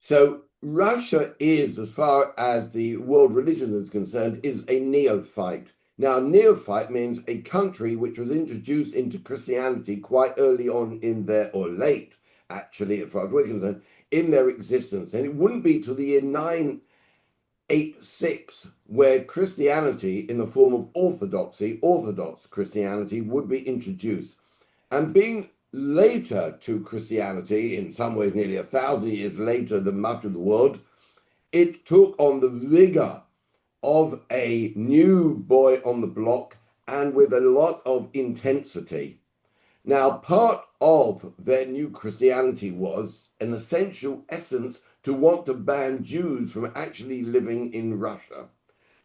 So Russia is, as far as the world religion is concerned, is a neophyte. Now, neophyte means a country which was introduced into Christianity quite early on in their, or late, actually, as far as we're concerned, in their existence. And it wouldn't be till the year 986 where Christianity, in the form of orthodoxy, Orthodox Christianity, would be introduced. And being later to Christianity, in some ways nearly 1,000 years later than much of the world, it took on the vigor of a new boy on the block and with a lot of intensity. Now, part of their new Christianity was an essential essence to want to ban Jews from actually living in Russia.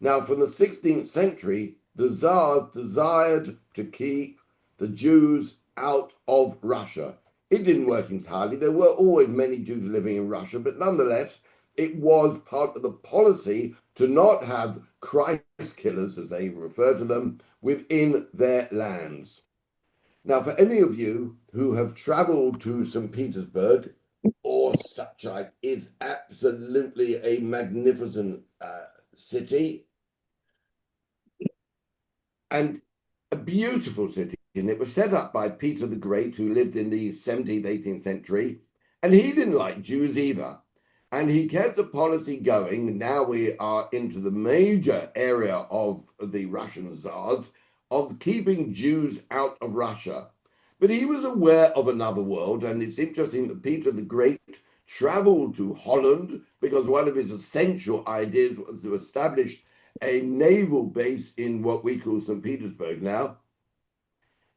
Now, from the 16th century, the Tsars desired to keep the Jews out of Russia. It didn't work entirely. There were always many Jews living in Russia, but nonetheless, it was part of the policy to not have Christ killers, as they refer to them, within their lands. Now, for any of you who have traveled to St. Petersburg or such like, is absolutely a magnificent city and a beautiful city. And it was set up by Peter the Great, who lived in the 17th, 18th century. And he didn't like Jews either. And he kept the policy going. Now we are into the major area of the Russian Tsars of keeping Jews out of Russia. But he was aware of another world. And it's interesting that Peter the Great traveled to Holland because one of his essential ideas was to establish a naval base in what we call St. Petersburg now.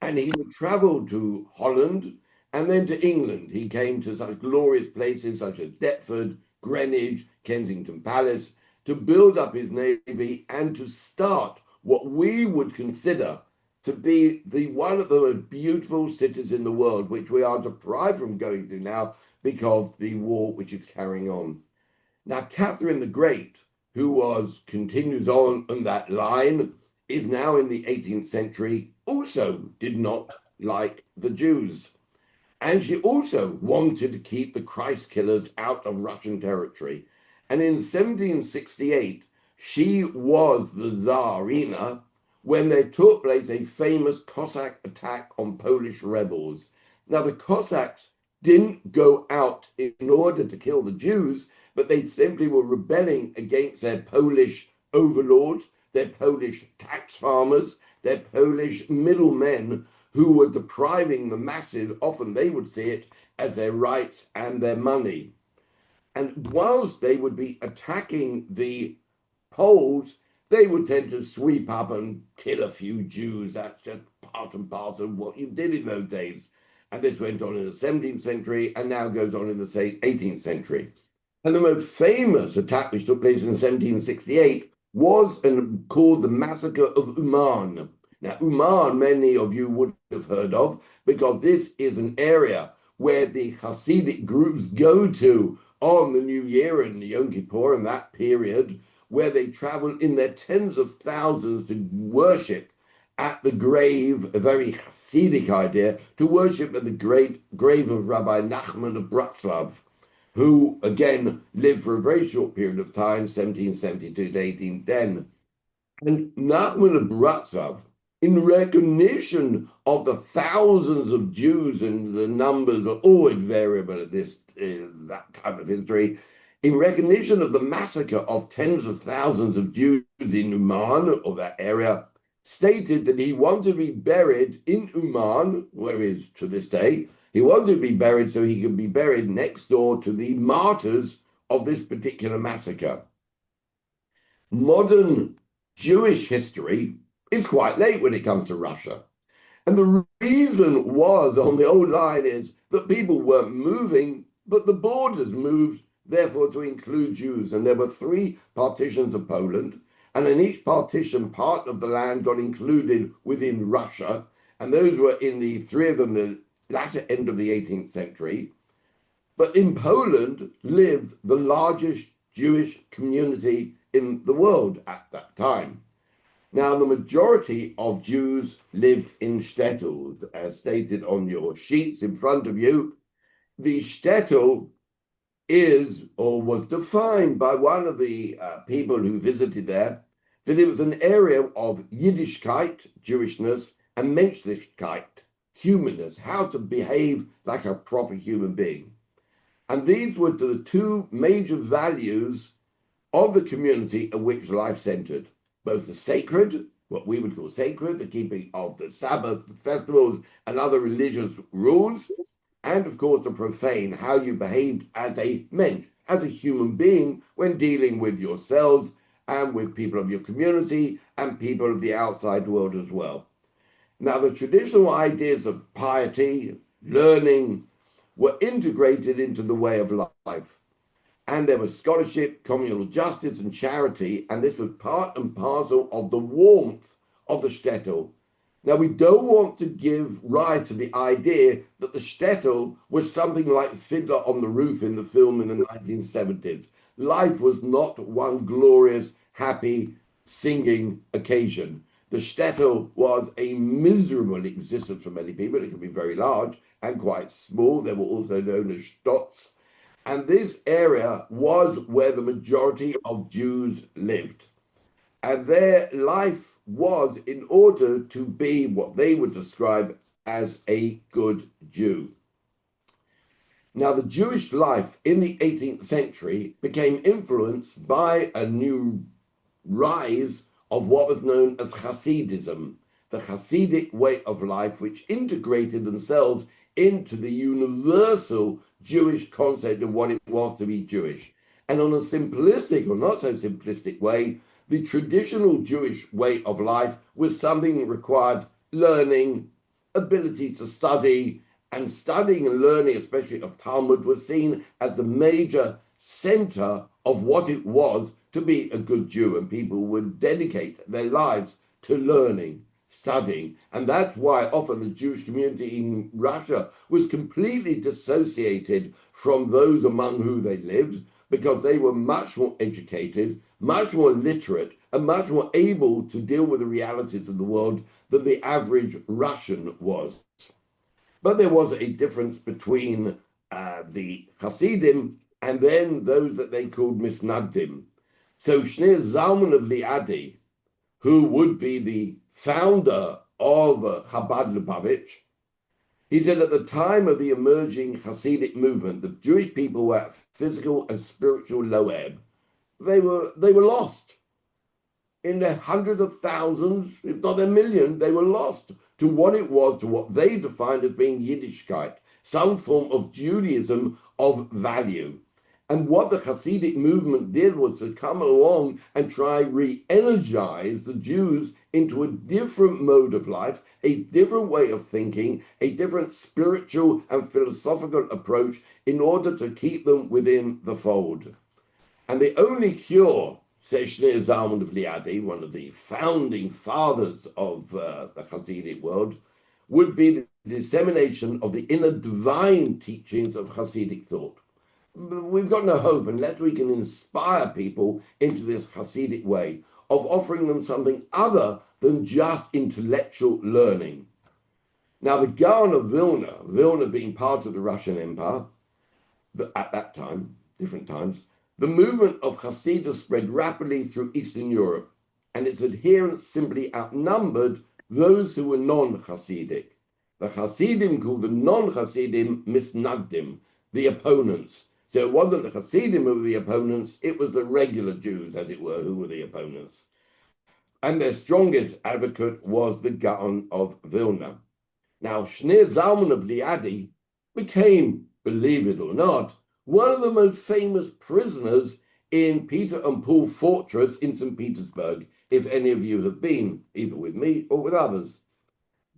And he would travel to Holland and then to England. He came to such glorious places such as Deptford, Greenwich, Kensington Palace to build up his navy and to start what we would consider to be the one of the most beautiful cities in the world, which we are deprived from going to now because of the war which is carrying on. Now, Catherine the Great, who continues on that line, is now in the 18th century, also did not like the Jews. And she also wanted to keep the Christ killers out of Russian territory. And in 1768, she was the Tsarina when there took place a famous Cossack attack on Polish rebels. Now, the Cossacks didn't go out in order to kill the Jews, but they simply were rebelling against their Polish overlords, their Polish tax farmers, their Polish middlemen who were depriving the masses, often they would see it as their rights and their money. And whilst they would be attacking the Poles, they would tend to sweep up and kill a few Jews. That's just part and parcel of what you did in those days. And this went on in the 17th century and now goes on in the 18th century. And the most famous attack, which took place in 1768, was called the Massacre of Uman. Now, Uman, many of you would have heard of, because this is an area where the Hasidic groups go to on the New Year and Yom Kippur and that period, where they travel in their tens of thousands to worship at the grave, a very Hasidic idea, to worship at the great grave of Rabbi Nachman of Bratslav, who again lived for a very short period of time, 1772 to 1810. And Nachman of Bratslav, in recognition of the thousands of Jews, and the numbers are always variable at that time of history, in recognition of the massacre of tens of thousands of Jews in Uman, or that area, stated that he wanted to be buried in Uman, where he is to this day. He wanted to be buried so he could be buried next door to the martyrs of this particular massacre. Modern Jewish history is quite late when it comes to Russia. And the reason was, on the old line, is that people weren't moving, but the borders moved, therefore, to include Jews. And there were 3 partitions of Poland, and in each partition, part of the land got included within Russia, and those were in the 3 of them, the latter end of the 18th century. But in Poland lived the largest Jewish community in the world at that time. Now, the majority of Jews live in Shtetl, as stated on your sheets in front of you. The Shtetl is or was defined by one of the people who visited there that it was an area of Yiddishkeit, Jewishness, and Menschlichkeit, humanness, how to behave like a proper human being. And these were the two major values of the community of which life centered, both the sacred, what we would call sacred, the keeping of the Sabbath, the festivals, and other religious rules, and of course the profane, how you behaved as a mensch, as a human being when dealing with yourselves and with people of your community and people of the outside world as well. Now, the traditional ideas of piety, learning, were integrated into the way of life. And there was scholarship, communal justice, and charity, and this was part and parcel of the warmth of the Shtetl. Now, we don't want to give rise to the idea that the Shtetl was something like Fiddler on the Roof in the film in the 1970s. Life was not one glorious, happy, singing occasion. The Shtetl was a miserable existence for many people. It could be very large and quite small. They were also known as shtots. And this area was where the majority of Jews lived. And their life was in order to be what they would describe as a good Jew. Now, the Jewish life in the 18th century became influenced by a new rise of what was known as Hasidism, the Hasidic way of life, which integrated themselves into the universal Jewish concept of what it was to be Jewish. And on a simplistic or not so simplistic way, the traditional Jewish way of life was something that required learning, ability to study, and studying and learning, especially of Talmud, was seen as the major center of what it was to be a good Jew, and people would dedicate their lives to learning, studying. And that's why often the Jewish community in Russia was completely dissociated from those among whom they lived, because they were much more educated, much more literate, and much more able to deal with the realities of the world than the average Russian was. But there was a difference between the Hasidim and then those that they called Misnagdim. So Shneur Zalman of Liadi, who would be the founder of Chabad Lubavitch, he said at the time of the emerging Hasidic movement, the Jewish people were at physical and spiritual low ebb. They were lost. In their hundreds of thousands, if not a million, they were lost to what it was, to what they defined as being Yiddishkeit, some form of Judaism of value. And what the Hasidic movement did was to come along and try re-energize the Jews into a different mode of life, a different way of thinking, a different spiritual and philosophical approach in order to keep them within the fold. And the only cure, says Shneur Zalman of Liadi, one of the founding fathers of the Hasidic world, would be the dissemination of the inner divine teachings of Hasidic thought. We've got no hope unless we can inspire people into this Hasidic way of offering them something other than just intellectual learning. Now, the Gaon of Vilna being part of the Russian Empire, at that time, different times, the movement of Hasidus spread rapidly through Eastern Europe, and its adherents simply outnumbered those who were non-Hasidic. The Hasidim called the non-Hasidim Misnagdim, the opponents. So it wasn't the Hasidim who were the opponents, it was the regular Jews, as it were, who were the opponents. And their strongest advocate was the Gaon of Vilna. Now, Shneur Zalman of Liadi became, believe it or not, one of the most famous prisoners in Peter and Paul Fortress in St. Petersburg, if any of you have been, either with me or with others.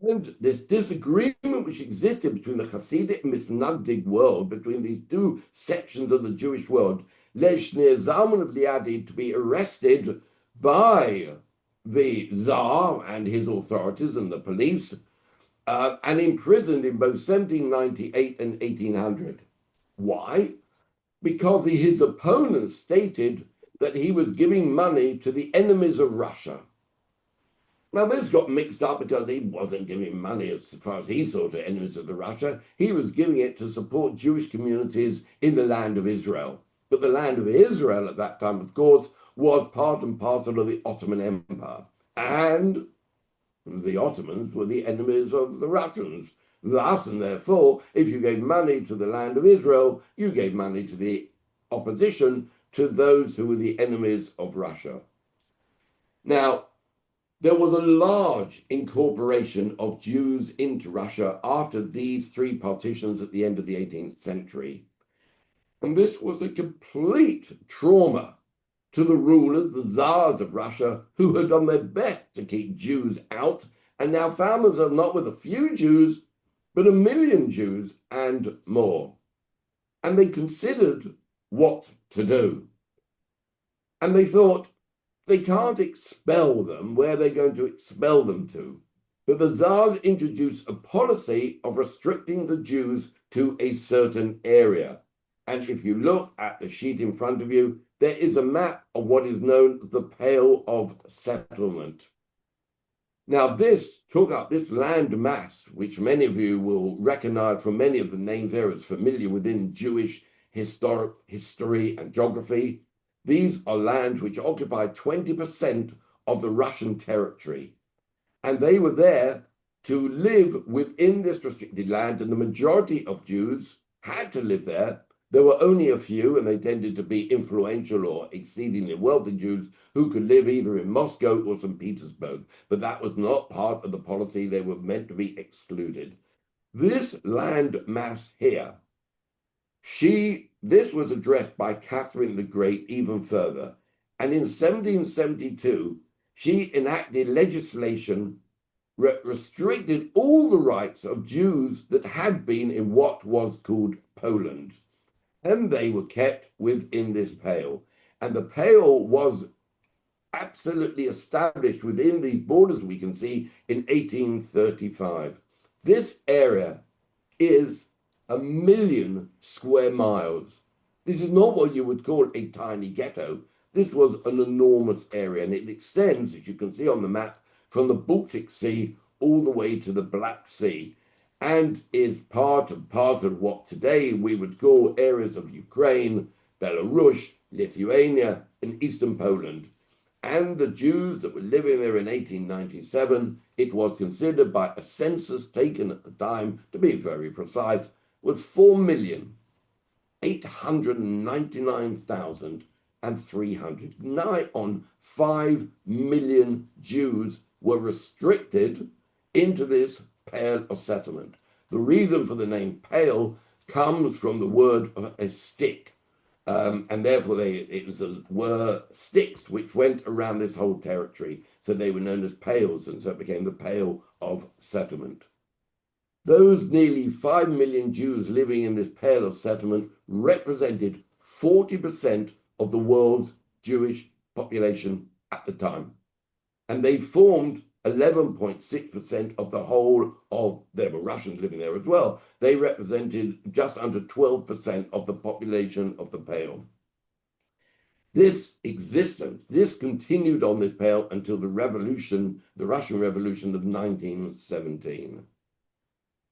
And this disagreement which existed between the Hasidic and Misnagdic world, between these two sections of the Jewish world, led Shneur Zalman of Liadi to be arrested by the Tsar and his authorities and the police, and imprisoned in both 1798 and 1800. Why? Because his opponents stated that he was giving money to the enemies of Russia. Now, this got mixed up because he wasn't giving money, as far as he saw, to enemies of the Russia. He was giving it to support Jewish communities in the land of Israel. But the land of Israel at that time, of course, was part and parcel of the Ottoman Empire. And the Ottomans were the enemies of the Russians. Thus, and therefore, if you gave money to the land of Israel, you gave money to the opposition, to those who were the enemies of Russia. Now, there was a large incorporation of Jews into Russia after these three partitions at the end of the 18th century. And this was a complete trauma to the rulers, the Tsars of Russia, who had done their best to keep Jews out, and now found themselves not with a few Jews, but 1 million Jews and more. And they considered what to do. And they thought, they can't expel them. Where are they going to expel them to? But the Tsars introduced a policy of restricting the Jews to a certain area. And if you look at the sheet in front of you, there is a map of what is known as the Pale of Settlement. Now, this took up this land mass, which many of you will recognize from many of the names there as familiar within Jewish history and geography. These are lands which occupy 20% of the Russian territory. And they were there to live within this restricted land, and the majority of Jews had to live there. There were only a few, and they tended to be influential or exceedingly wealthy Jews who could live either in Moscow or St. Petersburg. But that was not part of the policy. They were meant to be excluded. This land mass here, this was addressed by Catherine the Great even further. And in 1772, she enacted legislation restricted all the rights of Jews that had been in what was called Poland. And they were kept within this pale. And the pale was absolutely established within these borders we can see in 1835. This area is 1 million square miles. This is not what you would call a tiny ghetto. This was an enormous area, and it extends, as you can see on the map, from the Baltic Sea all the way to the Black Sea, and is part and parcel of what today we would call areas of Ukraine, Belarus, Lithuania, and Eastern Poland. And the Jews that were living there in 1897, it was considered by a census taken at the time, to be very precise, was 4,899,300. Nigh on 5 million Jews were restricted into this Pale of Settlement. The reason for the name Pale comes from the word of a stick. And therefore were sticks which went around this whole territory. So they were known as pales, and so it became the Pale of Settlement. Those nearly 5 million Jews living in this Pale of Settlement represented 40% of the world's Jewish population at the time. And they formed 11.6% of the whole of, there were Russians living there as well. They represented just under 12% of the population of the Pale. This existence, this continued on this Pale until the revolution, the Russian Revolution of 1917.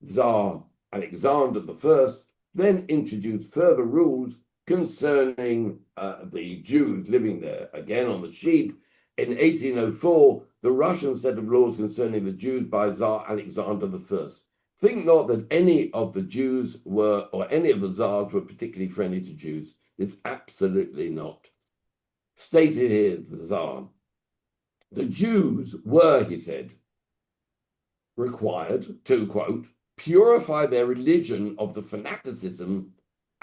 Tsar Alexander I then introduced further rules concerning the Jews living there. Again on the sheet, in 1804, the Russian set of laws concerning the Jews by Tsar Alexander I. Think not that any of the Jews were, or any of the Tsars were particularly friendly to Jews. It's absolutely not. Stated here, the Tsar, the Jews were, he said, required to, quote, purify their religion of the fanaticism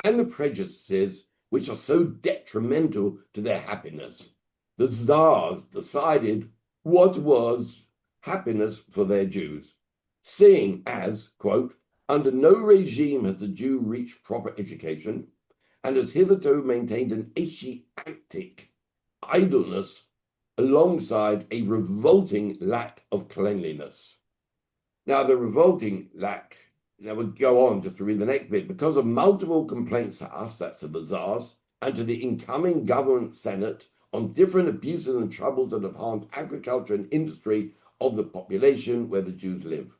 and the prejudices which are so detrimental to their happiness. The Tsars decided what was happiness for their Jews, seeing as, quote, under no regime has the Jew reached proper education and has hitherto maintained an Asiatic idleness alongside a revolting lack of cleanliness. Now, the revolting lack, I would go on just to read the next bit, because of multiple complaints to us, that's to the Tsars, and to the incoming government Senate on different abuses and troubles that have harmed agriculture and industry of the population where the Jews live.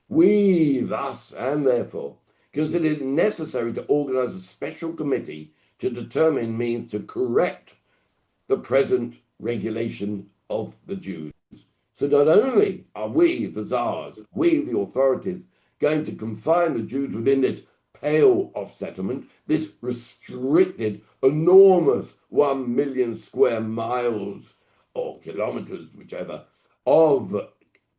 We thus, and therefore, consider it necessary to organize a special committee to determine means to correct the present regulation of the Jews. So not only are we, the Tsars, we, the authorities, going to confine the Jews within this pale of settlement, this restricted, enormous 1 million square miles or kilometers, whichever, of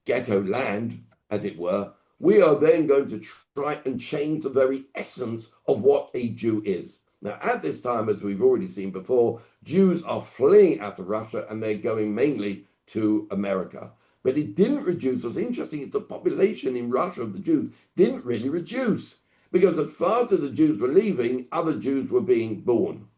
ghetto land, as it were, we are then going to try and change the very essence of what a Jew is. Now, at this time, as we've already seen before, Jews are fleeing out of Russia and they're going mainly to America. But it didn't reduce. What's interesting is the population in Russia of the Jews didn't really reduce, because as fast as the Jews were leaving, other Jews were being born.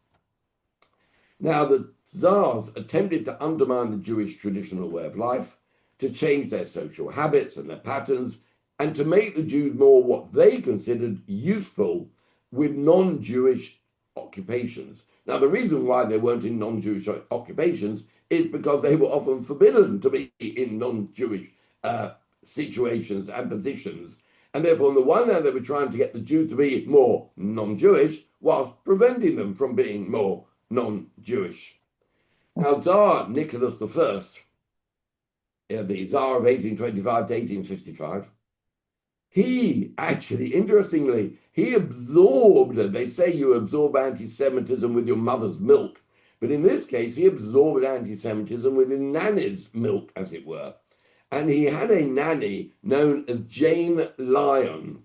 Now, the Tsars attempted to undermine the Jewish traditional way of life, to change their social habits and their patterns, and to make the Jews more what they considered useful with non-Jewish occupations. Now, the reason why they weren't in non-Jewish occupations is because they were often forbidden to be in non-Jewish situations and positions. And therefore, on the one hand, they were trying to get the Jews to be more non-Jewish, whilst preventing them from being more non-Jewish. Now, Tsar Nicholas I, the Tsar of 1825 to 1855, he actually, interestingly, he absorbed, they say you absorb anti-Semitism with your mother's milk, but in this case, he absorbed anti-Semitism with his nanny's milk, as it were. And he had a nanny known as Jane Lyon,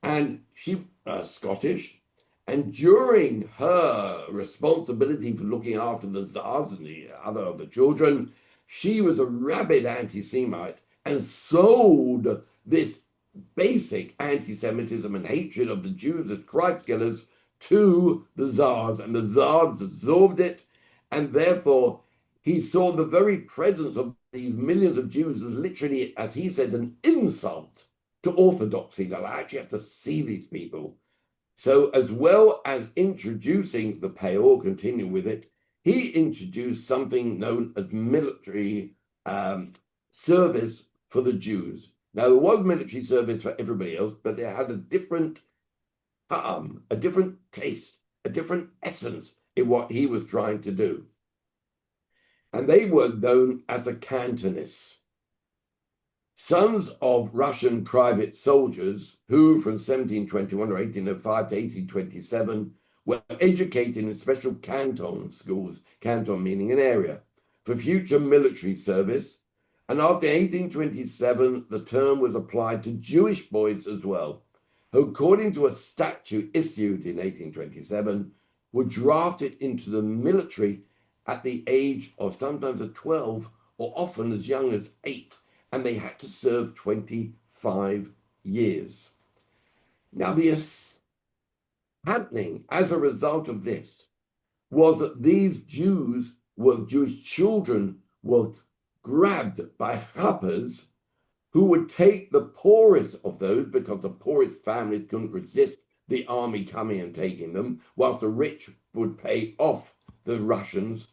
and she was Scottish, and during her responsibility for looking after the Tsars and the other of the children, she was a rabid anti-Semite and sold this basic anti-Semitism and hatred of the Jews as Christ killers to the Tsars, and the Tsars absorbed it, and therefore he saw the very presence of these millions of Jews as literally, as he said, an insult to orthodoxy, that I actually have to see these people. So as well as introducing the pale, continue with it, he introduced something known as military service for the Jews. Now, there was military service for everybody else, but they had a different taste, a different essence in what he was trying to do. And they were known as the Cantonists, sons of Russian private soldiers who, from 1721 or 1805 to 1827, were educated in special canton schools, canton meaning an area, for future military service. And after 1827, the term was applied to Jewish boys as well, who, according to a statute issued in 1827, were drafted into the military at the age of sometimes of 12 or often as young as 8, and they had to serve 25 years. Now, the happening as a result of this was that these Jewish children were grabbed by Rabbis who would take the poorest of those, because the poorest families couldn't resist the army coming and taking them, whilst the rich would pay off the Russians,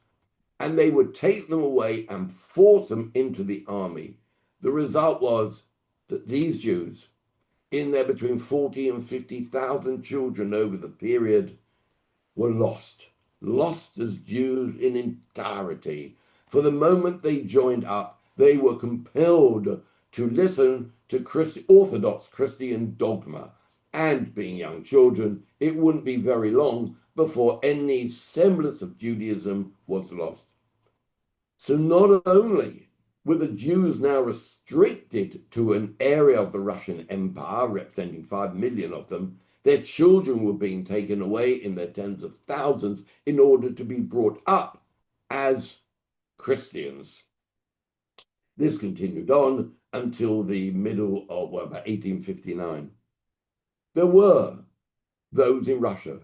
and they would take them away and force them into the army. The result was that these Jews, in there between 40 and 50,000 children over the period, were lost as Jews in entirety. For the moment they joined up, they were compelled to listen to Orthodox Christian dogma. And being young children, it wouldn't be very long before any semblance of Judaism was lost. So not only were the Jews now restricted to an area of the Russian Empire, representing 5 million of them, their children were being taken away in their tens of thousands in order to be brought up as Christians. This continued on until the middle of, about 1859. There were those in Russia.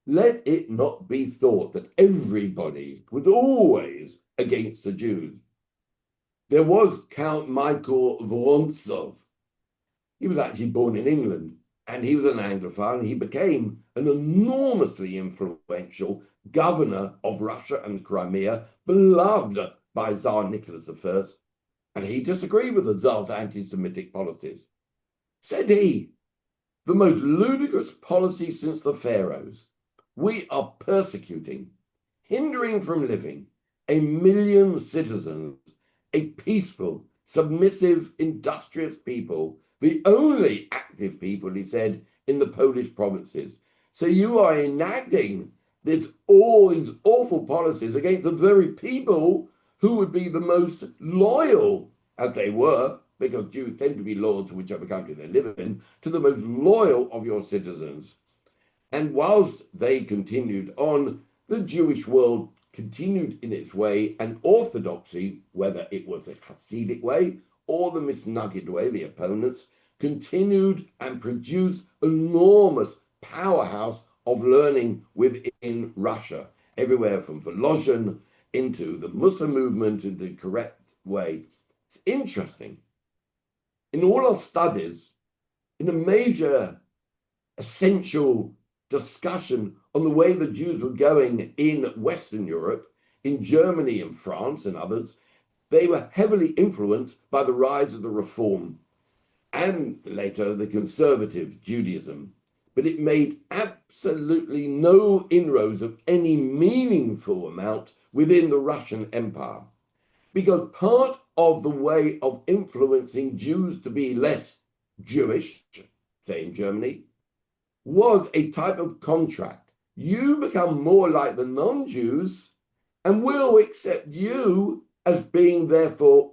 Let it not be thought that everybody was always against the Jews. There was Count Michael Vorontsov. He was actually born in England, and he was an Anglophile, and he became an enormously influential governor of Russia and Crimea, beloved by Tsar Nicholas I. and he disagreed with the Tsar's anti-Semitic policies. Said he, the most ludicrous policy since the pharaohs. We are persecuting, hindering from living 1,000,000 citizens, a peaceful, submissive, industrious people, the only active people, he said, in the Polish provinces. So you are enacting all these awful policies against the very people who would be the most loyal, as they were, because Jews tend to be loyal to whichever country they live in, to the most loyal of your citizens. And whilst they continued on, the Jewish world continued in its way, and orthodoxy, whether it was the Hasidic way or the Misnagid way, the opponents, continued and produced enormous powerhouse of learning within Russia, everywhere from Volozhin into the Musa movement in the correct way. It's interesting. In all our studies, in a major essential discussion on the way the Jews were going in Western Europe, in Germany and France and others, they were heavily influenced by the rise of the Reform and later the conservative Judaism. But it made absolutely no inroads of any meaningful amount within the Russian Empire. Because part of the way of influencing Jews to be less Jewish, say in Germany, was a type of contract. You become more like the non-Jews and we'll accept you as being therefore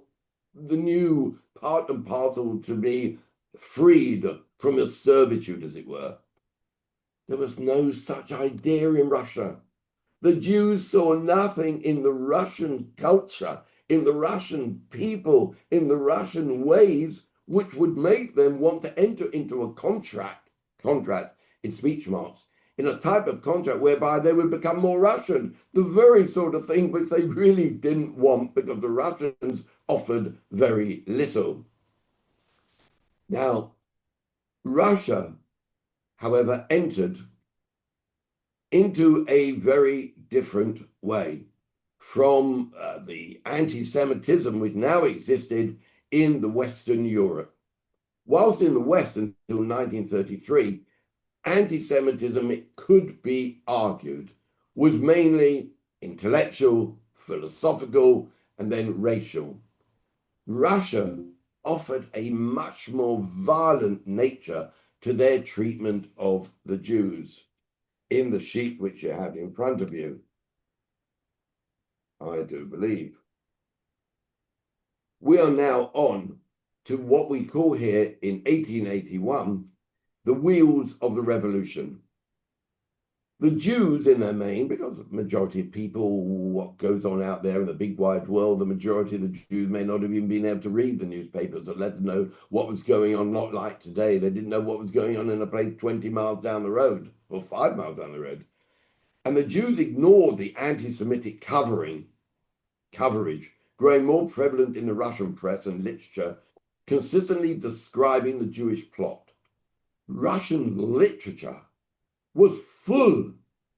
the new part and parcel to be freed from a servitude, as it were. There was no such idea in Russia. The Jews saw nothing in the Russian culture, in the Russian people, in the Russian ways, which would make them want to enter into a contract in speech marks, in a type of contract whereby they would become more Russian, the very sort of thing which they really didn't want because the Russians offered very little. Now, Russia, however, entered into a very different way from the anti-Semitism which now existed in the Western Europe. Whilst in the West until 1933, anti-Semitism, it could be argued, was mainly intellectual, philosophical, and then racial. Russia offered a much more violent nature to their treatment of the Jews. In the sheet which you have in front of you, I do believe. We are now on to what we call here in 1881, the wheels of the revolution. The Jews in their main, because the majority of people, what goes on out there in the big wide world, the majority of the Jews may not have even been able to read the newspapers that let them know what was going on, not like today. They didn't know what was going on in a place 20 miles down the road, or 5 miles down the road. And the Jews ignored the anti-Semitic coverage, growing more prevalent in the Russian press and literature, consistently describing the Jewish plot. Russian literature was full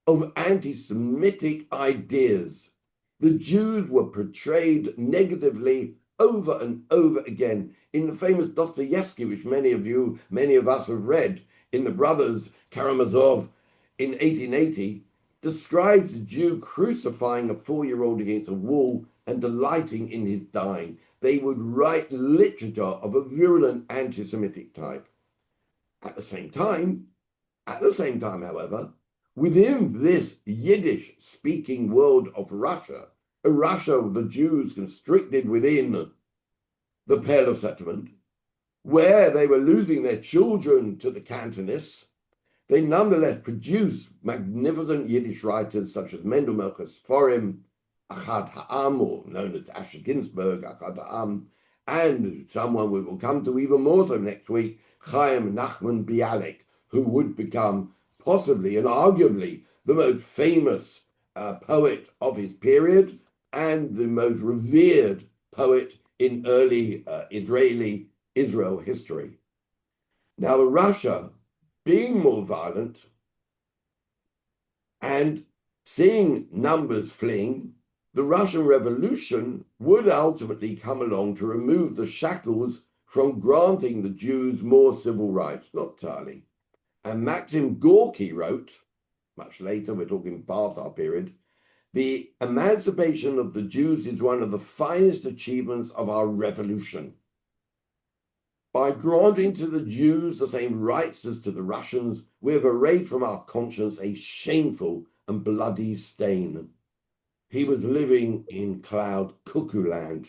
of anti-Semitic ideas. The Jews were portrayed negatively over and over again in the famous Dostoevsky, which many of us have read, in The Brothers Karamazov in 1880, describes a Jew crucifying a 4-year-old against a wall and delighting in his dying. They would write literature of a virulent anti-Semitic type. At the same time, however, within this Yiddish-speaking world of Russia, a Russia of the Jews constricted within the Pale of Settlement, where they were losing their children to the Cantonists, they nonetheless produced magnificent Yiddish writers such as Mendel Melchus Forim, Achad Ha'am, or known as Asher Ginsburg, Achad Ha'am, and someone we will come to even more so next week, Chaim Nachman Bialik, who would become possibly and arguably the most famous poet of his period and the most revered poet in early Israel history. Now, Russia, being more violent, and seeing numbers fleeing, The Russian Revolution would ultimately come along to remove the shackles from granting the Jews more civil rights, not entirely. And Maxim Gorky wrote, much later, we're talking past our period, the emancipation of the Jews is one of the finest achievements of our revolution. By granting to the Jews the same rights as to the Russians, we have erased from our conscience a shameful and bloody stain. He was living in cloud cuckoo land.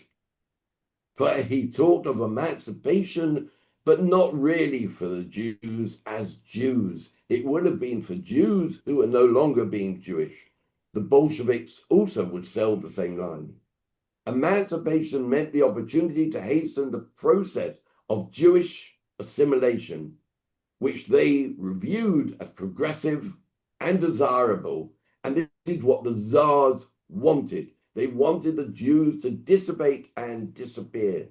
For he talked of emancipation, but not really for the Jews as Jews. It would have been for Jews who are no longer being Jewish. The Bolsheviks also would sell the same line. Emancipation meant the opportunity to hasten the process of Jewish assimilation, which they reviewed as progressive and desirable. And this is what the Tsars wanted. They wanted the Jews to dissipate and disappear.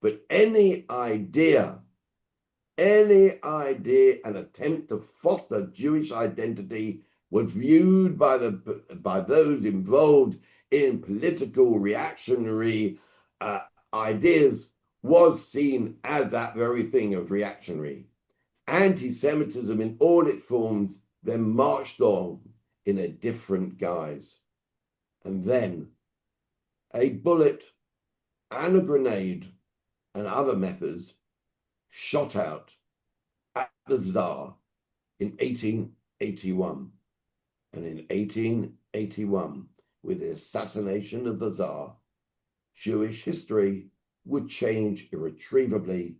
But any idea, an attempt to foster Jewish identity was viewed by those involved in political reactionary ideas was seen as that very thing of reactionary. Anti-Semitism in all its forms then marched on in a different guise. And then a bullet and a grenade and other methods shot out at the Tsar in 1881. And in 1881, with the assassination of the Tsar, Jewish history would change irretrievably,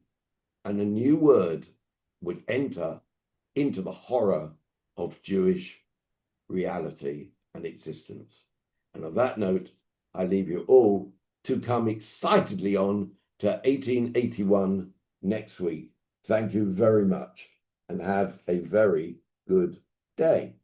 and a new word would enter into the horror of Jewish reality and existence. And on that note, I leave you all to come excitedly on to 1881 next week. Thank you very much and have a very good day.